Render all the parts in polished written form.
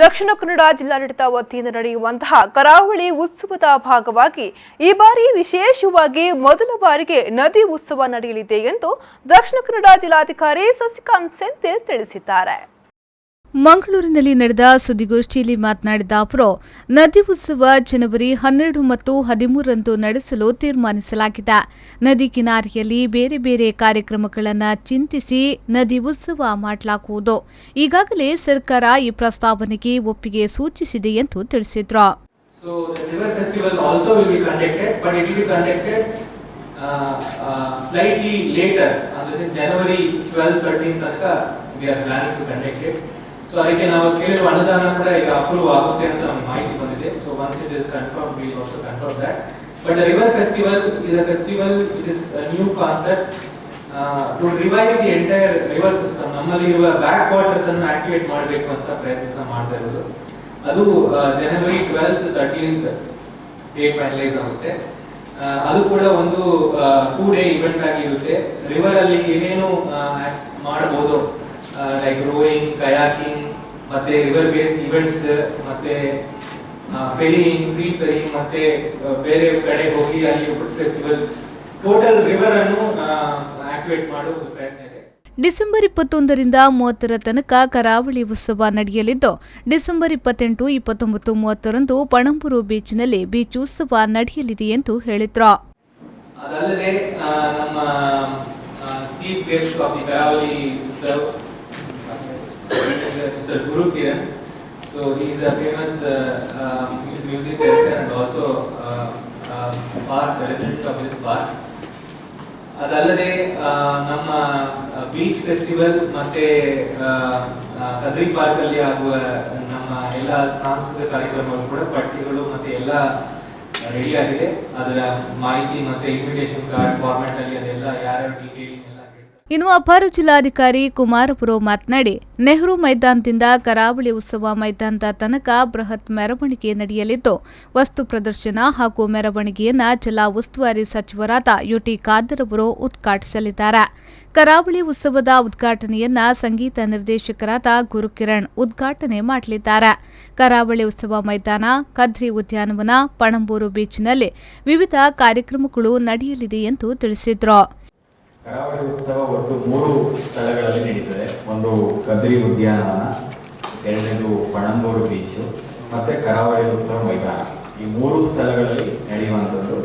ದಕ್ಷಿಣ ಕನ್ನಡ ಜಿಲ್ಲಾಡಳಿತ ವತಿಯಿಂದ ನಡೆಯುವಂತಹ ಕರಾವಳಿ ಉತ್ಸವದ ಭಾಗವಾಗಿ ಈ ಬಾರಿ ವಿಶೇಷವಾಗಿ ಮೊದಲ ಬಾರಿಗೆ ನದಿ ಉತ್ಸವ ನಡೆಯಲಿದೆ ಎಂದು ದಕ್ಷಿಣ ಕನ್ನಡ ಜಿಲ್ಲಾಧಿಕಾರಿ ಸಸಿಕಾಂತ್ ಸೆಂಥಿಲ್ ತಿಳಿಸಿದ್ದಾರೆ. ಮಂಗಳೂರಿನಲ್ಲಿ ನಡೆದ ಸುದ್ದಿಗೋಷ್ಠಿಯಲ್ಲಿ ಮಾತನಾಡಿದ ಅವರು, ನದಿ ಉತ್ಸವ ಜನವರಿ 12 ಮತ್ತು 13ರಂದು ನಡೆಸಲು ತೀರ್ಮಾನಿಸಲಾಗಿದೆ. ನದಿ ಕಿನಾರೆಯಲ್ಲಿ ಬೇರೆ ಬೇರೆ ಕಾರ್ಯಕ್ರಮಗಳನ್ನು ಚಿಂತಿಸಿ ನದಿ ಉತ್ಸವ ಮಾಡಲಾಗುವುದು. ಈಗಾಗಲೇ ಸರ್ಕಾರ ಈ ಪ್ರಸ್ತಾವನೆಗೆ ಒಪ್ಪಿಗೆ ಸೂಚಿಸಿದೆ ಎಂದು ತಿಳಿಸಿದರು. So ಅದಕ್ಕೆ ನಾವು ಕೇಳಿರುವ ಅನುದಾನ ಕೂಡ ಈಗ ಅಪ್ರೂವ್ ಆಗುತ್ತೆ ಅಂತ ನಮಗೆ ಮಾಹಿತಿ ಬಂದಿದೆ. So once it is confirmed, we will also confirm that. But the river festival is a festival which is a new concept to revive the entire river system. ನಮ್ಮಲ್ಲಿ ಇರುವ ಬ್ಯಾಕ್ ವಾಟರ್ಸ್ ಅನ್ನು activate ಮಾಡಬೇಕು ಅಂತ ಪ್ರಯತ್ನ ಮಾಡ್ತಾ ಇರೋದು. ಅದು ಜನವರಿ 12th 13th date finalise ಆಗುತ್ತೆ. ಅದು ಕೂಡ ಒಂದು 2 ಡೇ ಇವೆಂಟ್ ಆಗಿರುತ್ತೆ. ರಿವರ್ ಅಲ್ಲಿ ಏನೇನು ಮಾಡಬಹುದು, ಲೈಕ್ ರೋಯಿಂಗ್, ಕಯಾಕಿಂಗ್, ಮತ್ತೆ ರಿವರ್ ಬೇಸ್ಡ್ ಇವೆಂಟ್ಸ್, ಮತ್ತೆ ಫೆರಿಯಿಂಗ್, ಫ್ರೀ ಫೆರಿಯಿಂಗ್, ಮತ್ತೆ ಬೇರೆ ಕಡೆ ಹೋಗಿ ಅಲ್ಲಿ ಫುಡ್ ಫೆಸ್ಟಿವಲ್, ಟೋಟಲ್ ರಿವರ್ ಅನ್ನು ಆಕ್ಟಿವೇಟ್ ಮಾಡುವ ಪ್ರಯತ್ನ ಇದೆ. ಡಿಸೆಂಬರ್ 21ರಿಂದ 30ರ ತನಕ ಕರಾವಳಿ ಉತ್ಸವ ನಡೆಯಲಿದ್ದು, ಡಿಸೆಂಬರ್ 28, 29, 30ರಂದು ಪಣಂಬೂರು ಬೀಚ್ನಲ್ಲಿ ಬೀಚ್ ಉತ್ಸವ ನಡೆಯಲಿದೆ ಎಂದು ಹೇಳಿದ್ರು. ಅದಲ್ಲದೆ ನಮ್ಮ ಚೀಫ್ ಗೆಸ್ಟ್ ಆಫ್ ದಿ ಕರಾವಳಿ ಉತ್ಸವ Mr. Guru Kiran. So he is a famous music director and also park resident of this park. ಅದಲ್ಲದೆ ನಮ್ಮ ಬೀಚ್ ಫೆಸ್ಟಿವಲ್ ಮತ್ತೆ ಕದ್ರಿ ಪಾರ್ಕ್ ಅಲ್ಲಿ ಆಗುವ ನಮ್ಮ ಎಲ್ಲ ಸಾಂಸ್ಕೃತಿಕ ಕಾರ್ಯಕ್ರಮಗಳು ಕೂಡ ಪಟ್ಟಿಗಳು ಮತ್ತೆ ಎಲ್ಲ ರೆಡಿ ಆಗಿದೆ. ಅದರ ಮಾಹಿತಿ ಮತ್ತೆ ಇನ್ವಿಟೇಷನ್ ಕಾರ್ಡ್ ಫಾರ್ಮ್ಯಾಟ್ ಅಲ್ಲಿ ಅದೆಲ್ಲ ಯಾರ್ಯಾರು ಡೀಟೇಲಿಂಗ್ ಎಲ್ಲ. ಇನ್ನು ಅಪರ ಜಿಲ್ಲಾಧಿಕಾರಿ ಕುಮಾರಪುರ ಮಾತನಾಡಿ, ನೆಹರು ಮೈದಾನದಿಂದ ಕರಾವಳಿ ಉತ್ಸವ ಮೈದಾನದ ತನಕ ಬೃಹತ್ ಮೆರವಣಿಗೆ ನಡೆಯಲಿದ್ದು, ವಸ್ತು ಪ್ರದರ್ಶನ ಹಾಗೂ ಮೆರವಣಿಗೆಯನ್ನ ಜಿಲ್ಲಾ ಉಸ್ತುವಾರಿ ಸಚಿವರಾದ ಯುಟಿ ಖಾದರ್ ಅವರು ಉದ್ಘಾಟಿಸಲಿದ್ದಾರೆ. ಕರಾವಳಿ ಉತ್ಸವದ ಉದ್ಘಾಟನೆಯನ್ನ ಸಂಗೀತ ನಿರ್ದೇಶಕರಾದ ಗುರುಕಿರಣ್ ಉದ್ಘಾಟನೆ ಮಾಡಲಿದ್ದಾರೆ. ಕರಾವಳಿ ಉತ್ಸವ ಮೈದಾನ, ಕದ್ರಿ ಉದ್ಯಾನವನ, ಪಣಂಬೂರು ಬೀಚ್ನಲ್ಲಿ ವಿವಿಧ ಕಾರ್ಯಕ್ರಮಗಳು ನಡೆಯಲಿದೆ ಎಂದು ತಿಳಿಸಿದರು. ಕರಾವಳಿ ಉತ್ಸವ ಒಟ್ಟು 3 ಸ್ಥಳಗಳಲ್ಲಿ ನಡೀತದೆ. ಒಂದು ಕದ್ರಿ ಉದ್ಯಾನವನ, ಎರಡನೇದು ಪಣಂಬೂರು ಬೀಚ್, ಮತ್ತೆ ಕರಾವಳಿ ಉತ್ಸವ ಮೈದಾನ. ಈ 3 ಸ್ಥಳಗಳಲ್ಲಿ ನಡೆಯುವಂಥದ್ದು.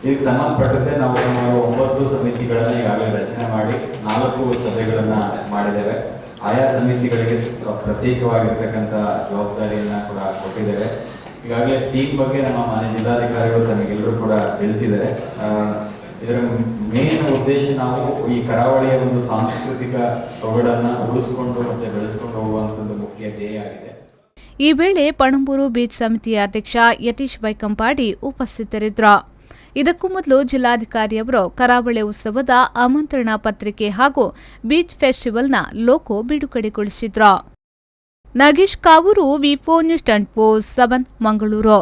ಇದಕ್ಕೆ ಸಂಬಂಧಪಟ್ಟಂತೆ ನಾವು ಸುಮಾರು 9 ಸಮಿತಿಗಳನ್ನು ಈಗಾಗಲೇ ರಚನೆ ಮಾಡಿ 4 ಸಭೆಗಳನ್ನು ಮಾಡಿದ್ದೇವೆ. ಆಯಾ ಸಮಿತಿಗಳಿಗೆ ಪ್ರತ್ಯೇಕವಾಗಿರ್ತಕ್ಕಂಥ ಜವಾಬ್ದಾರಿಯನ್ನು ಕೂಡ ಕೊಟ್ಟಿದ್ದೇವೆ. ಈಗಾಗಲೇ ಟೀಮ್ ಬಗ್ಗೆ ನಮ್ಮ ಮಾನ್ಯ ಜಿಲ್ಲಾಧಿಕಾರಿಗಳು ತಮಗೆಲ್ಲರೂ ಕೂಡ ತಿಳಿಸಿದ್ದಾರೆ. ಇದರ ಮೇನ್ ಉದ್ದೇಶ ನಾವು ಈ ಕರಾವಳಿಯ ಒಂದು ಸಾಂಸ್ಕೃತಿಕ ಸೊಗಡನ್ನು ಉಳಿಸಿಕೊಂಡು ಮತ್ತೆ ಬೆಳೆಸಿಕೊಂಡು ಹೋಗುವಂಥದ್ದು ಮುಖ್ಯ ಧ್ಯೇಯ ಆಗಿದೆ. ಈ ವೇಳೆ ಪಣಂಬೂರು ಬೀಚ್ ಸಮಿತಿಯ ಅಧ್ಯಕ್ಷ ಯತೀಶ್ ಬೈಕಂಪಾಡಿ ಉಪಸ್ಥಿತರಿದ್ದರು. ಇದಕ್ಕೂ ಮೊದಲು ಜಿಲ್ಲಾಧಿಕಾರಿ ಅವರು ಕರಾವಳಿ ಉತ್ಸವದ ಆಮಂತ್ರಣ ಪತ್ರಿಕೆ ಹಾಗೂ ಬೀಚ್ ಫೆಸ್ಟಿವಲ್ನ ಲೋಗೋ ಬಿಡುಗಡೆಗೊಳಿಸಿದ್ರು. ನಾಗೇಶ್ ಕಾವೂರು, ವಿ4 ನ್ಯೂಸ್ 24/7 ಮಂಗಳೂರು.